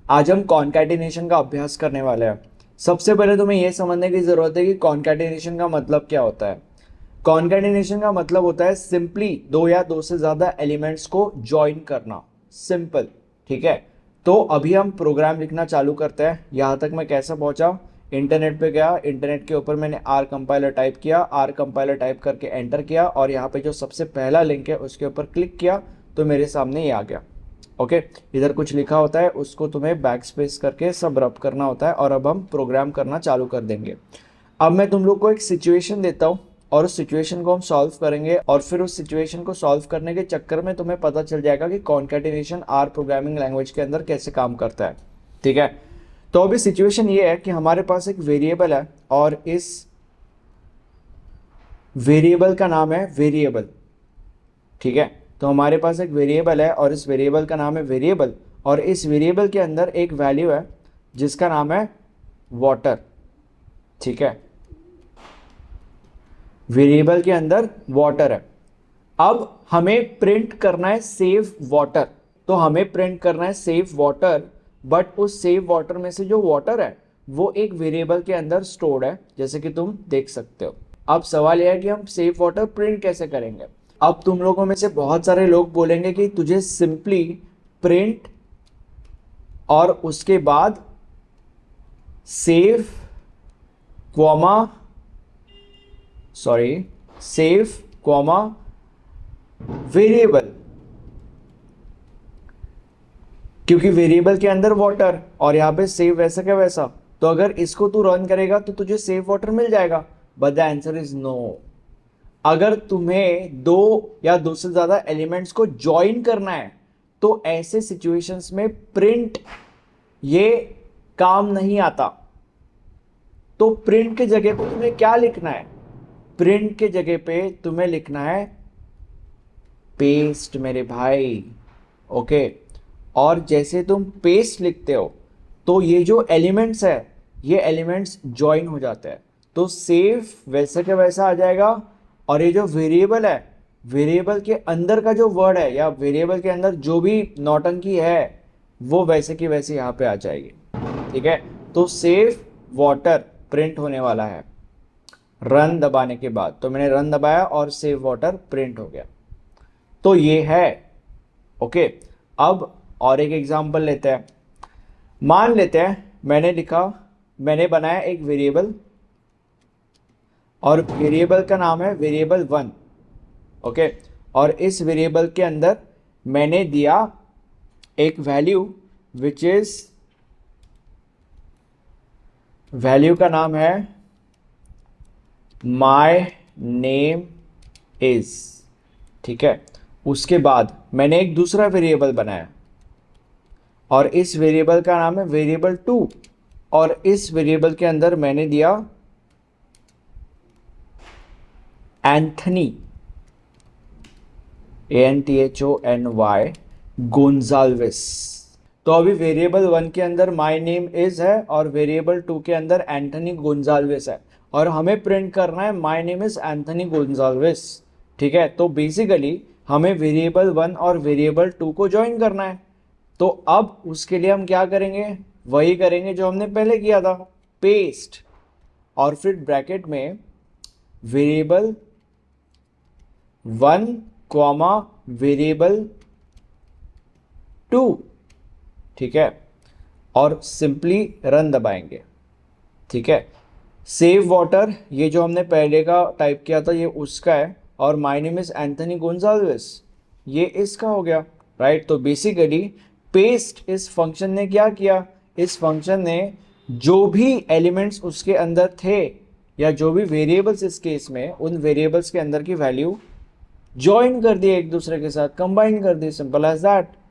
आज हम कॉन्कैटिनेशन का अभ्यास करने वाले हैं। सबसे पहले तुम्हें यह समझने की जरूरत है कि कॉन्कैटिनेशन का मतलब क्या होता है। कॉन्कैटिनेशन का मतलब होता है सिंपली दो या दो से ज्यादा एलिमेंट्स को ज्वाइन करना। सिंपल, ठीक है। तो अभी हम प्रोग्राम लिखना चालू करते हैं। यहाँ तक मैं कैसे पहुंचा, इंटरनेट पे गया, इंटरनेट के ऊपर मैंने आर कंपाइलर टाइप किया, आर कंपाइलर टाइप करके एंटर किया और यहाँ पे जो सबसे पहला लिंक है उसके ऊपर क्लिक किया तो मेरे सामने ये आ गया। ओके, इधर कुछ लिखा होता है, उसको तुम्हें बैक स्पेस करके सब रब करना होता है और अब हम प्रोग्राम करना चालू कर देंगे। अब मैं तुम लोग को एक सिचुएशन देता हूँ और उस सिचुएशन को हम सॉल्व करेंगे और फिर उस सिचुएशन को सॉल्व करने के चक्कर में तुम्हें पता चल जाएगा कि कॉन्कैटिनेशन आर प्रोग्रामिंग लैंग्वेज के अंदर कैसे काम करता है। ठीक है, तो अभी सिचुएशन ये है कि हमारे पास एक वेरिएबल है और इस वेरिएबल का नाम है वेरिएबल। ठीक है, तो हमारे पास एक वेरिएबल है और इस वेरिएबल का नाम है वेरिएबल और इस वेरिएबल के अंदर एक वैल्यू है जिसका नाम है वाटर। ठीक है, वेरिएबल के अंदर वाटर है। अब हमें प्रिंट करना है सेव वाटर, तो हमें प्रिंट करना है सेव वाटर, बट उस सेव वाटर में से जो वाटर है वो एक वेरिएबल के अंदर स्टोर्ड है, जैसे कि तुम देख सकते हो। अब सवाल यह है कि हम सेव वाटर प्रिंट कैसे करेंगे। अब तुम लोगों में से बहुत सारे लोग बोलेंगे कि तुझे सिंपली प्रिंट और उसके बाद save comma save comma variable, क्योंकि वेरिएबल के अंदर वाटर और यहां पे सेव वैसा क्या वैसा, तो अगर इसको तू रन करेगा तो तुझे सेव वाटर मिल जाएगा। But the answer is no. अगर तुम्हें दो या दो से ज्यादा एलिमेंट्स को ज्वाइन करना है तो ऐसे सिचुएशंस में प्रिंट ये काम नहीं आता। तो प्रिंट के जगह पे तुम्हें क्या लिखना है, प्रिंट के जगह पे तुम्हें लिखना है पेस्ट मेरे भाई। ओके, और जैसे तुम पेस्ट लिखते हो तो ये जो एलिमेंट्स है ये एलिमेंट्स ज्वाइन हो जाते हैं, तो सेव वैसे के वैसा आ जाएगा और ये जो वेरिएबल है, वेरिएबल के अंदर का जो वर्ड है या वेरिएबल के अंदर जो भी नौटंकी है वो वैसे की वैसे यहाँ पे आ जाएगी। ठीक है, तो सेव वाटर प्रिंट होने वाला है रन दबाने के बाद। तो मैंने रन दबाया और सेव वाटर प्रिंट हो गया। तो ये है। ओके, अब और एक एग्जांपल लेते हैं। मान लेते हैं मैंने बनाया एक वेरिएबल और वेरिएबल का नाम है वेरिएबल 1। ओके, और इस वेरिएबल के अंदर मैंने दिया एक वैल्यू विच इज, वैल्यू का नाम है माय नेम इज। ठीक है, उसके बाद मैंने एक दूसरा वेरिएबल बनाया और इस वेरिएबल का नाम है वेरिएबल 2 और इस वेरिएबल के अंदर मैंने दिया एंथनी, ANTHONY गोन्जाल्विस। तो अभी वेरिएबल 1 के अंदर माय नेम इज है और वेरिएबल 2 के अंदर एंथनी गोन्जाल्विस है और हमें प्रिंट करना है my name is Anthony Gonsalves. ठीक है, तो बेसिकली हमें वेरिएबल 1 और वेरिएबल 2 को ज्वाइन करना है। तो अब उसके लिए हम क्या करेंगे, वही करेंगे जो हमने पहले किया था, पेस्ट और फिर ब्रैकेट में वेरिएबल 1 कॉमा वेरिएबल 2। ठीक है, और सिंपली रन दबाएंगे। ठीक है, सेव वाटर ये जो हमने पहले का टाइप किया था ये उसका है और my name is Anthony Gonsalves ये इसका हो गया, राइट। तो बेसिकली पेस्ट इस फंक्शन ने क्या किया, इस फंक्शन ने जो भी एलिमेंट्स उसके अंदर थे या जो भी वेरिएबल्स इस केस में, उन वेरिएबल्स के अंदर की वैल्यू ज्वाइन कर दी, एक दूसरे के साथ कंबाइन कर दी, सिंपल एज दैट।